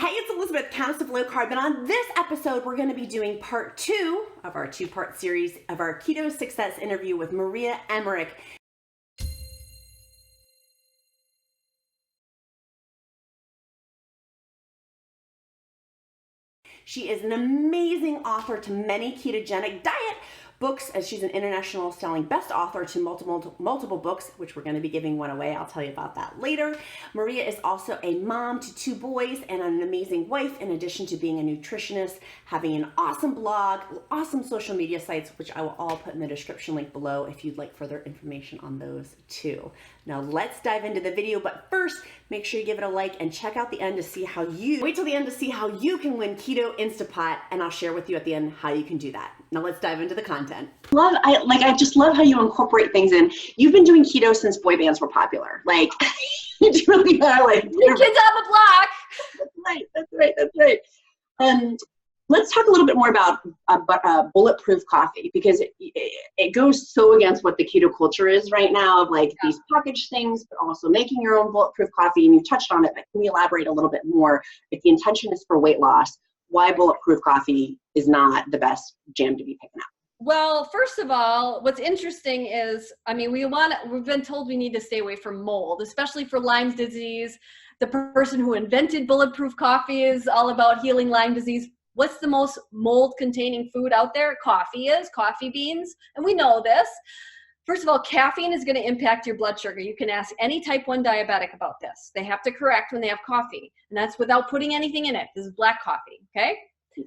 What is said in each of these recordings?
Hey, it's Elizabeth, Countess of Low Carb, and on this episode, we're going to be doing part 2 of our 2-part series of our Keto Success interview with Maria Emmerich. She is an amazing author to many ketogenic diet books, as she's an international selling best author to multiple books, which we're going to be giving one away. I'll tell you about that later. Maria is also a mom to 2 boys and an amazing wife, in addition to being a nutritionist, having an awesome blog, awesome social media sites, which I will all put in the description link below if you'd like further information on those too. Now let's dive into the video, but first, make sure you give it a like and check out the end to see how wait till the end to see how you can win Keto InstantPot, and I'll share with you at the end how you can do that. Now let's dive into the content. I just love how you incorporate things in. You've been doing keto since boy bands were popular. Like, you really are like New Kids on the Block. That's right. Let's talk a little bit more about bulletproof coffee, because it goes so against what the keto culture is right now, of like these packaged things, but also making your own bulletproof coffee. And you've touched on it, but can you elaborate a little bit more? If the intention is for weight loss, why bulletproof coffee is not the best jam to be picking up? Well, first of all, what's interesting is, I mean, we've been told we need to stay away from mold, especially for Lyme disease. The person who invented bulletproof coffee is all about healing Lyme disease. What's the most mold-containing food out there? Coffee beans, and we know this. First of all, caffeine is going to impact your blood sugar. You can ask any type 1 diabetic about this. They have to correct when they have coffee, and that's without putting anything in it. This is black coffee, okay?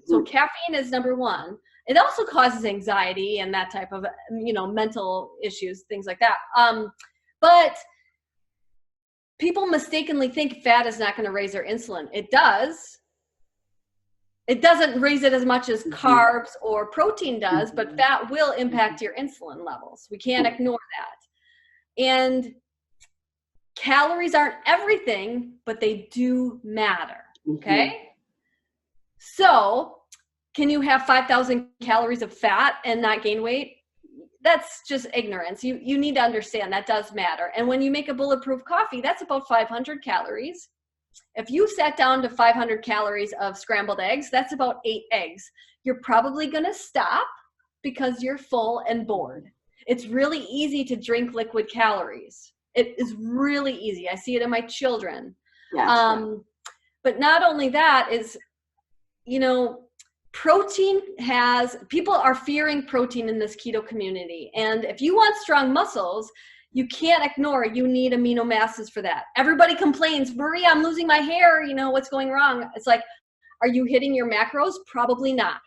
So caffeine is number 1. It also causes anxiety and that type of, mental issues, things like that. But people mistakenly think fat is not going to raise their insulin. It does. It doesn't raise it as much as carbs or protein does, but fat will impact your insulin levels. We can't ignore that. And calories aren't everything, but they do matter, okay? So can you have 5,000 calories of fat and not gain weight? That's just ignorance. You need to understand that does matter. And when you make a bulletproof coffee, that's about 500 calories. If you sat down to 500 calories of scrambled eggs, that's about 8 eggs. You're probably going to stop because you're full and bored. It's really easy to drink liquid calories. It is really easy. I see it in my children. But not only that is, people are fearing protein in this keto community. And if you want strong muscles, you can't ignore, you need amino acids for that. Everybody complains, Maria, I'm losing my hair, what's going wrong? It's like, are you hitting your macros? Probably not.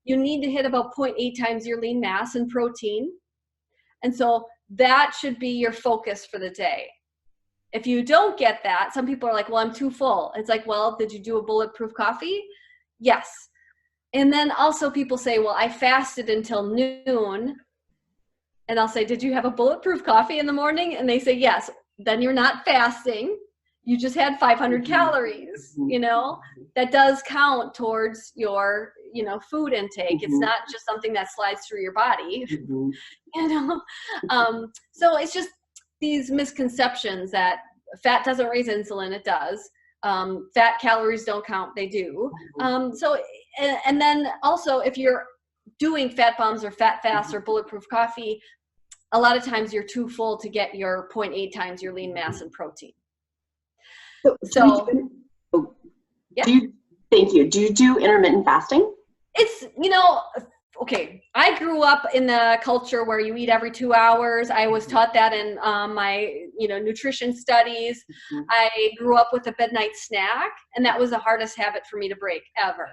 You need to hit about 0.8 times your lean mass in protein. And so that should be your focus for the day. If you don't get that, some people are like, well, I'm too full. It's like, well, did you do a bulletproof coffee? Yes. And then also people say, well, I fasted until noon. And I'll say, did you have a bulletproof coffee in the morning? And they say, yes. Then you're not fasting. You just had 500 calories, That does count towards your, food intake. It's not just something that slides through your body, So it's just these misconceptions that fat doesn't raise insulin. It does. Fat calories don't count. They do. And then also, if you're doing fat bombs or fat fasts or bulletproof coffee, a lot of times you're too full to get your 0.8 times your lean mass and protein. Thank you. Do you do intermittent fasting? It's, okay. I grew up in the culture where you eat every 2 hours. I was taught that in my, nutrition studies. I grew up with a midnight snack, and that was the hardest habit for me to break ever.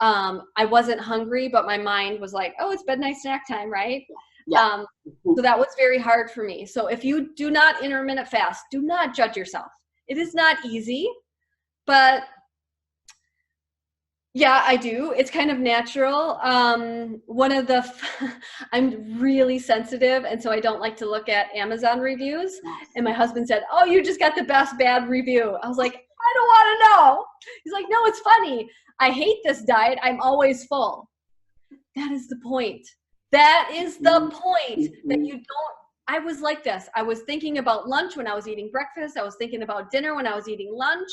I wasn't hungry, but my mind was like, oh, it's midnight snack time, right? Yeah. So that was very hard for me. So if you do not intermittent fast, do not judge yourself. It is not easy, but yeah, I do. It's kind of natural. I'm really sensitive, and so I don't like to look at Amazon reviews. And my husband said, oh, you just got the best bad review. I was like, I don't want to know. He's like, no, it's funny. I hate this diet. I'm always full. That is the point. That is the point, that you don't I was like this. I was thinking about lunch when I was eating breakfast. I was thinking about dinner when I was eating lunch.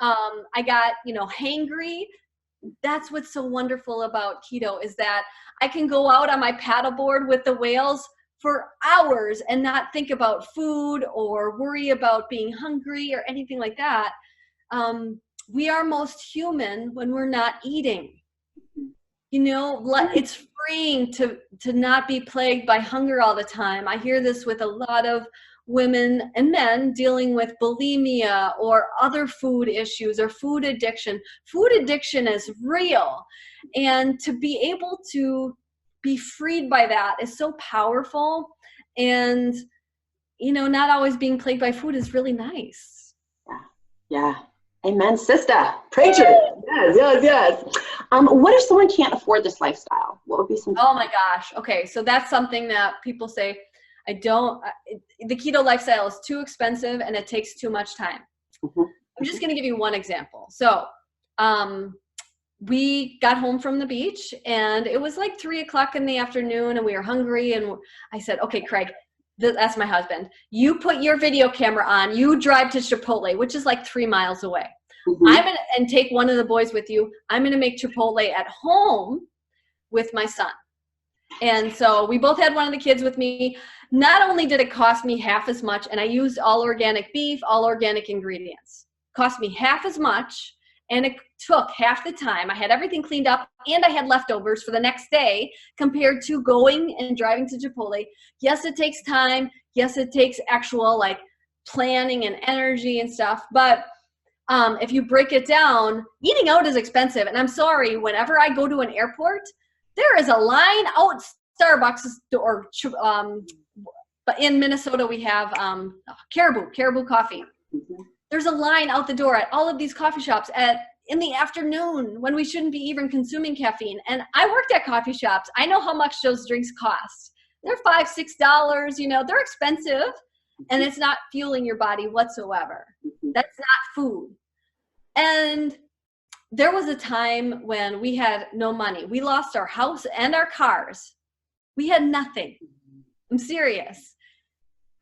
I got, hangry. That's what's so wonderful about keto, is that I can go out on my paddleboard with the whales for hours and not think about food or worry about being hungry or anything like that. We are most human when we're not eating. It's freeing to not be plagued by hunger all the time. I hear this with a lot of women and men dealing with bulimia or other food issues or food addiction. Food addiction is real. And to be able to be freed by that is so powerful. And, not always being plagued by food is really nice. Yeah. Amen, sister. Preach it. Yes. What if someone can't afford this lifestyle? What would be some? Oh my gosh. Okay. So that's something that people say, the keto lifestyle is too expensive and it takes too much time. I'm just going to give you one example. So, we got home from the beach and it was like 3:00 in the afternoon and we were hungry. And I said, okay, Craig, that's my husband. You put your video camera on, you drive to Chipotle, which is like 3 miles away. And take one of the boys with you. I'm going to make Chipotle at home with my son. And so we both had one of the kids with me. Not only did it cost me half as much, and I used all organic beef, all organic ingredients, cost me half as much. And it took half the time. I had everything cleaned up and I had leftovers for the next day compared to going and driving to Chipotle. Yes, it takes time. Yes, it takes actual planning and energy and stuff. But if you break it down, eating out is expensive. And I'm sorry, whenever I go to an airport, there is a line out Starbucks but in Minnesota we have Caribou Coffee. There's a line out the door at all of these coffee shops in the afternoon when we shouldn't be even consuming caffeine. And I worked at coffee shops. I know how much those drinks cost. They're $5, $6, they're expensive and it's not fueling your body whatsoever. That's not food. And there was a time when we had no money. We lost our house and our cars. We had nothing. I'm serious.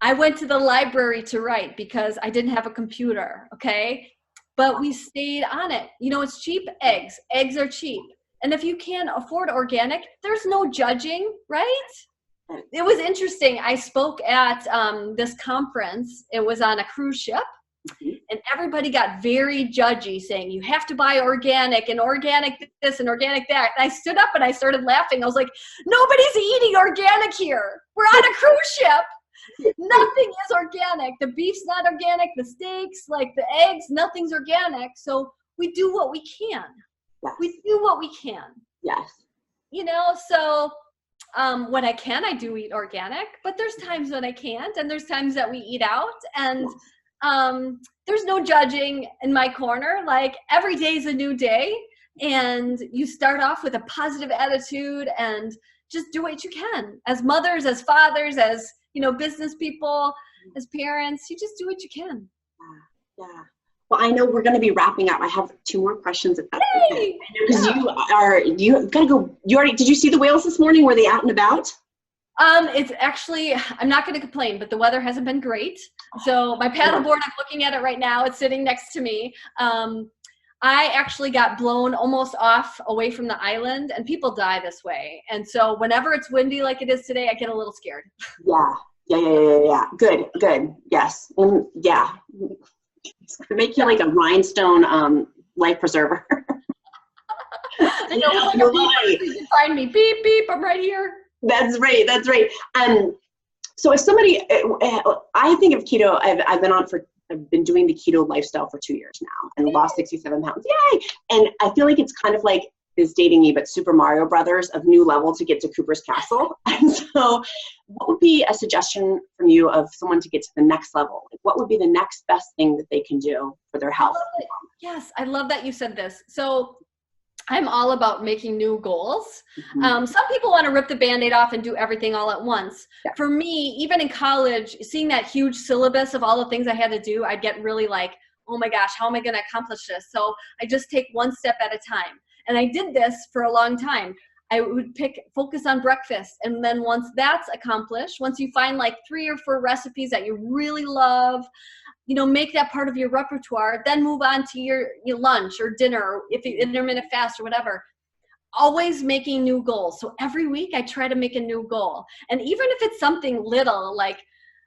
I went to the library to write because I didn't have a computer, okay? But we stayed on it. It's cheap eggs. Eggs are cheap. And if you can't afford organic, there's no judging, right? It was interesting. I spoke at this conference. It was on a cruise ship. And everybody got very judgy, saying you have to buy organic and organic this and organic that. And I stood up and I started laughing. I was like, nobody's eating organic here. We're on a cruise ship. Nothing is organic. The beef's not organic. The steaks, the eggs, nothing's organic. So we do what we can. Yes. We do what we can. Yes. So when I can, I do eat organic. But there's times when I can't. And there's times that we eat out. And there's no judging in my corner. Every day is a new day. And you start off with a positive attitude and just do what you can. As mothers, as fathers, as business people, as parents, you just do what you can. Yeah. Well, I know we're going to be wrapping up. I have 2 more questions if that's okay. Because you got to go. Did you see the whales this morning? Were they out and about? It's actually, I'm not going to complain, but the weather hasn't been great. So my paddleboard, I'm looking at it right now. It's sitting next to me. I actually got blown almost off away from the island, and people die this way. And so whenever it's windy like it is today, I get a little scared. Yeah. Good. Yes. Yeah. It's going to make you like a rhinestone life preserver. I know, you can find me. Beep, beep, I'm right here. That's right. So if somebody, I think of keto, I've been doing the keto lifestyle for 2 years now and lost 67 pounds. Yay! And I feel like it's kind of like is dating me, but Super Mario Brothers of new level to get to Cooper's Castle. And so what would be a suggestion from you of someone to get to the next level? What would be the next best thing that they can do for their health? Yes, I love that you said this. So I'm all about making new goals. Some people want to rip the Band-Aid off and do everything all at once. Yeah. For me, even in college, seeing that huge syllabus of all the things I had to do, I'd get really like, oh my gosh, how am I going to accomplish this? So I just take one step at a time. And I did this for a long time. I would focus on breakfast. And then once that's accomplished, once you find like 3 or 4 recipes that you really love, you know, make that part of your repertoire, then move on to your lunch or dinner, or if you intermittent fast or whatever. Always making new goals. So every week I try to make a new goal. And even if it's something little, like,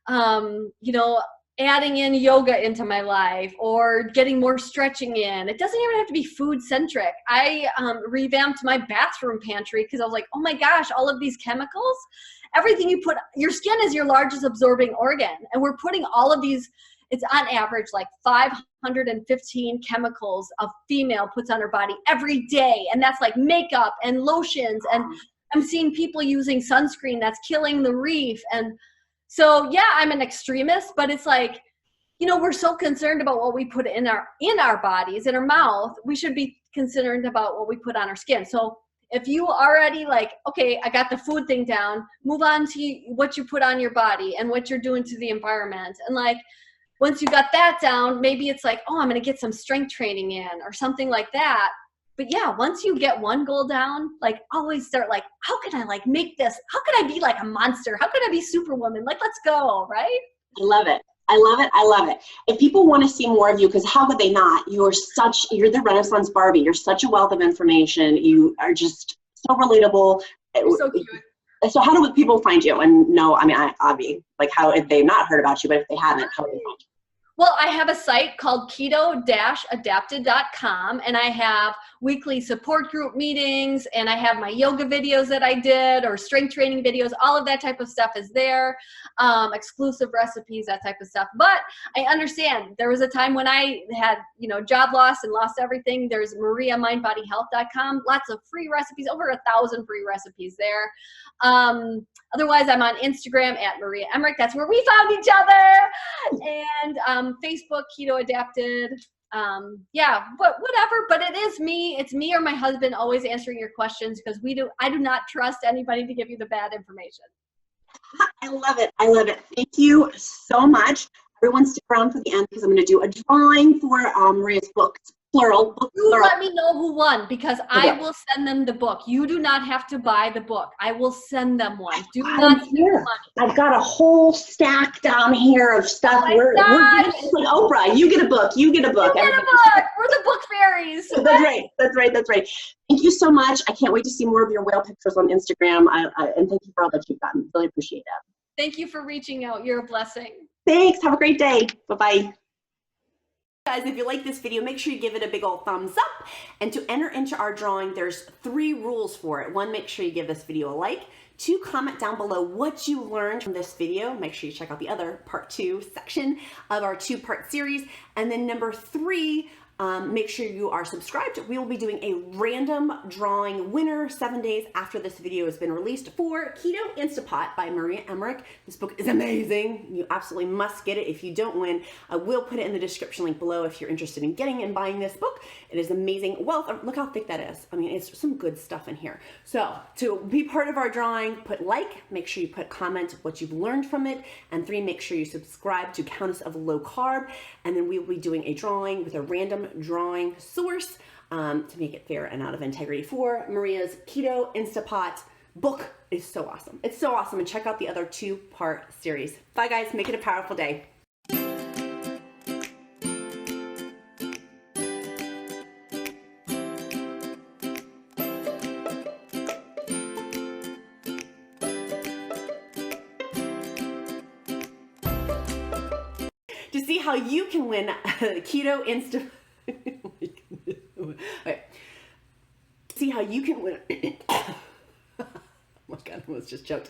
you know, adding in yoga into my life or getting more stretching in. It doesn't even have to be food centric. I revamped my bathroom pantry because I was like, oh my gosh, all of these chemicals, everything you put, your skin is your largest absorbing organ. And we're putting all of these, it's on average like 515 chemicals a female puts on her body every day. And that's like makeup and lotions. And I'm seeing people using sunscreen that's killing the reef. And so, yeah, I'm an extremist, but it's like, you know, we're so concerned about what we put in our bodies, in our mouth. We should be concerned about what we put on our skin. So if you already like, okay, I got the food thing down, move on to what you put on your body and what you're doing to the environment. And like, once you got that down, maybe it's like, oh, I'm going to get some strength training in or something like that. But yeah, once you get one goal down, like always start like, how can I like make this? How can I be like a monster? How can I be Superwoman? Like, let's go, right? I love it. I love it. I love it. If people want to see more of you, because how could they not? You're the Renaissance Barbie. You're such a wealth of information. You are just so relatable. You're so cute. So how do people find you? And no, I mean, Avi, like how, if they've not heard about you, but if they haven't, how do they find you? Well, I have a site called keto-adapted.com, and I have weekly support group meetings, and I have my yoga videos that I did, or strength training videos. All of that type of stuff is there, exclusive recipes, that type of stuff. But I understand there was a time when I had, you know, job loss and lost everything. There's mariamindbodyhealth.com, lots of free recipes, over 1,000 free recipes there. Otherwise, I'm on Instagram at Maria Emmerich. That's where we found each other. And Facebook, Keto Adapted. Yeah, but whatever. But it is me. It's me or my husband always answering your questions, because I do not trust anybody to give you the bad information. I love it. I love it. Thank you so much. Everyone stick around for the end, because I'm going to do a drawing for Maria's books. Plural. You let me know who won, because I will send them the book. You do not have to buy the book. I will send them one. Do not spend money. I've got a whole stack down here of stuff. We're getting, it's like Oprah. You get a book. You get a book. You get a book. We're the book fairies. That's right. That's right. That's right. Thank you so much. I can't wait to see more of your whale pictures on Instagram. And thank you for all that you've done. Really appreciate that. Thank you for reaching out. You're a blessing. Thanks. Have a great day. Bye-bye. Guys, if you like this video, make sure you give it a big old thumbs up. And to enter into our drawing, there's 3 rules for it. 1, make sure you give this video a like. 2, comment down below what you learned from this video. Make sure you check out the other part 2 section of our 2-part series. And then number 3, make sure you are subscribed. We will be doing a random drawing winner 7 days after this video has been released for Keto InstantPot by Maria Emmerich. This book is amazing. You absolutely must get it. If you don't win, I will put it in the description link below if you're interested in getting and buying this book. It is amazing wealth. Look how thick that is. I mean, it's some good stuff in here. So to be part of our drawing, put like, make sure you put comment what you've learned from it. And 3, make sure you subscribe to Countess of Low Carb. And then we will be doing a drawing with a random drawing source to make it fair and out of integrity for Maria's Keto InstantPot book. Is so awesome. It's so awesome. And check out the other 2-part series. Bye guys. Make it a powerful day. To see how you can win Keto Insta. Okay. See how you can win. Oh my God, I almost just choked.